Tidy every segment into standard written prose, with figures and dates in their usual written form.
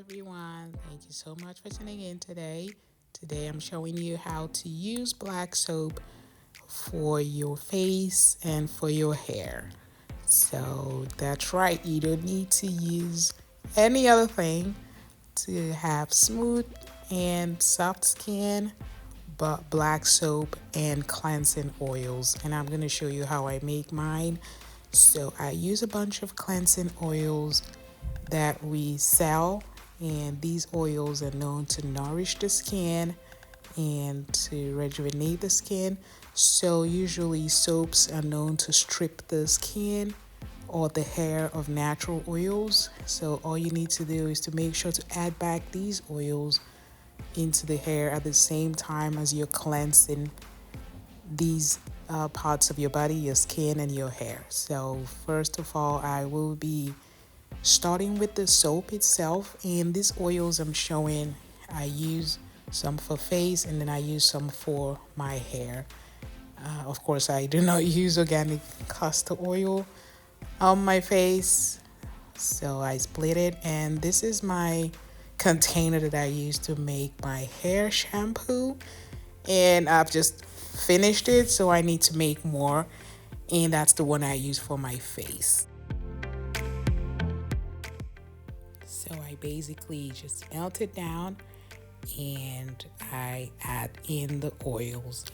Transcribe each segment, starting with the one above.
everyone. Thank you so much for tuning in today. Today I'm showing you how to use black soap for your face and for your hair. So that's right, you don't need to use any other thing to have smooth and soft skin, but black soap and cleansing oils. And I'm going to show you how I make mine. So I use a bunch of cleansing oils that we sell, and these oils are known to nourish the skin and to rejuvenate the skin. So usually soaps are known to strip the skin or the hair of natural oils. So all you need to do is to make sure to add back these oils into the hair at the same time as you're cleansing these parts of your body, your skin and your hair. So first of all, I will be starting with the soap itself, and these oils I'm showing, I use some for face and then I use some for my hair. Of course, I do not use organic castor oil on my face, so I split it, and this is my container that I use to make my hair shampoo, and I've just finished it, so I need to make more, and that's the one I use for my face. So I basically just melt it down and I add in the oils.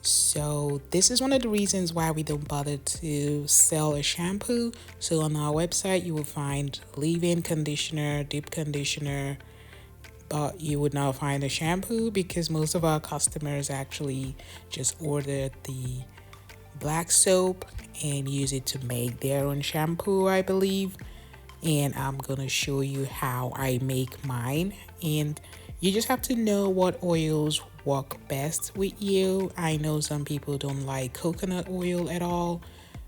So this is one of the reasons why we don't bother to sell a shampoo. So on our website you will find leave-in conditioner, deep conditioner, but you would not find a shampoo because most of our customers actually just order the black soap and use it to make their own shampoo, I believe. And I'm gonna show you how I make mine, and you just have to know what oils work best with you. I know some people don't like coconut oil at all,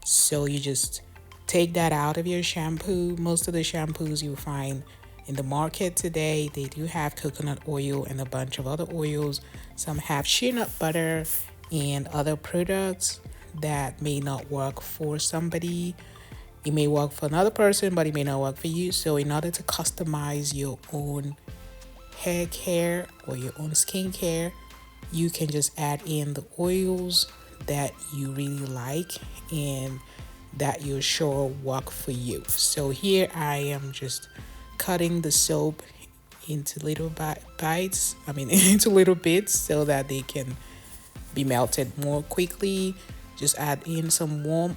so you just take that out of your shampoo. Most of the shampoos you'll find in the market today, they do have coconut oil and a bunch of other oils. Some have shea nut butter and other products that may not work for somebody. It may work for another person, but it may not work for you. So in order to customize your own hair care or your own skin care, you can just add in the oils that you really like and that you're sure work for you. So here I am just cutting the soap into little bites, into little bits so that they can be melted more quickly. Just add in some warm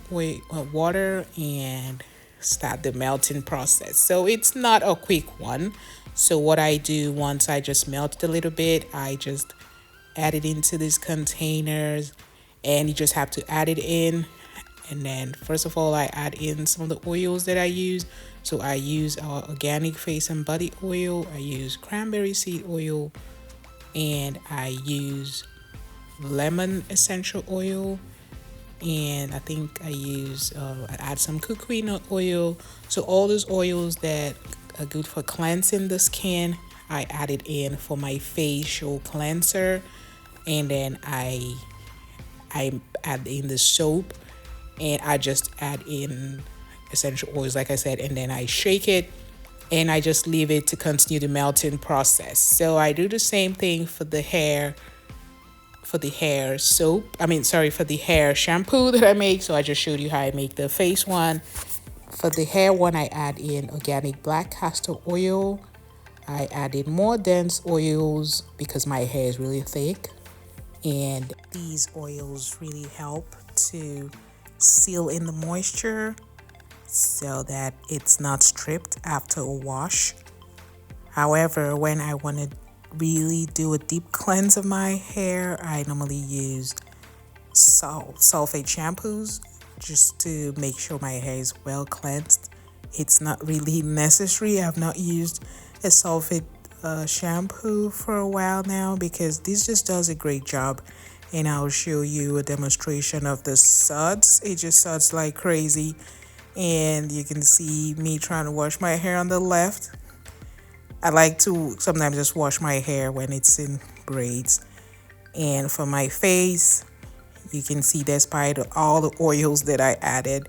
water and start the melting process. So it's not a quick one. So what I do, once I just melt it a little bit, I just add it into these containers, and you just have to add it in. And then first of all, I add in some of the oils that I use. So I use organic face and body oil, I use cranberry seed oil, and I use lemon essential oil, and I think I add some coconut oil. So all those oils that are good for cleansing the skin, I add it in for my facial cleanser, and then I add in the soap, and I just add in essential oils like I said, and then I shake it and I just leave it to continue the melting process. So I do the same thing for the hair, for the hair soap. For the hair shampoo that I make. So I just showed you how I make the face one. For the hair one, I add in organic black castor oil. I add in more dense oils because my hair is really thick. And these oils really help to seal in the moisture so that it's not stripped after a wash. However, when I want to really do a deep cleanse of my hair, I normally use sulfate shampoos just to make sure my hair is well cleansed. It's not really necessary. I've not used a sulfate shampoo for a while now because this just does a great job, and I'll show you a demonstration of the suds. It just suds like crazy, and you can see me trying to wash my hair on the left. I like to sometimes just wash my hair when it's in braids. And for my face, you can see despite all the oils that I added,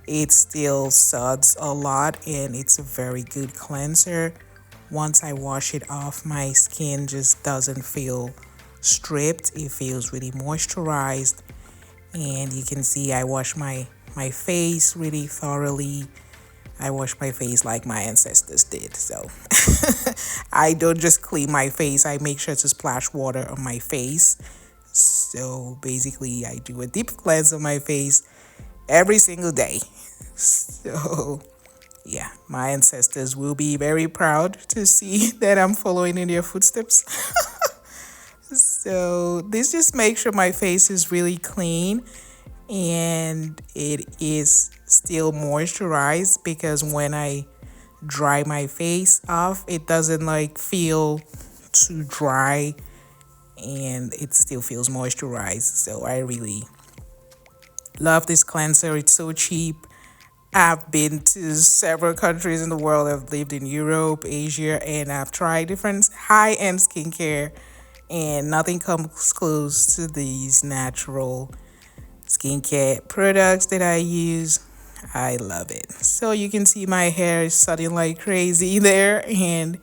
it still suds a lot, and it's a very good cleanser once I wash it off, my skin just doesn't feel stripped. It feels really moisturized. And you can see I wash my face really thoroughly. I wash my face like my ancestors did. So I don't just clean my face, I make sure to splash water on my face. So basically, I do a deep cleanse on my face every single day. So yeah, my ancestors will be very proud to see that I'm following in their footsteps. So this just makes sure my face is really clean and it is still moisturized, because when I dry my face off, it doesn't like feel too dry and it still feels moisturized. So I really love this cleanser. It's so cheap. I've been to several countries in the world. I've lived in Europe, Asia, and I've tried different high-end skincare, and nothing comes close to these natural skincare products that I use. I love it. So you can see my hair is starting like crazy there, and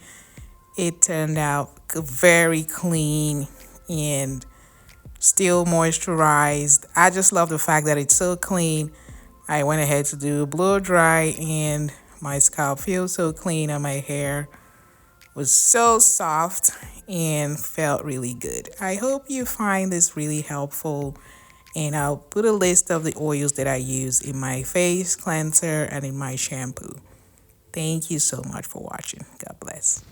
it turned out very clean and still moisturized. I just love the fact that it's so clean. I went ahead to do blow dry, and my scalp feels so clean, and my hair was so soft and felt really good. I hope you find this really helpful, and I'll put a list of the oils that I use in my face cleanser and in my shampoo. Thank you so much for watching. God bless.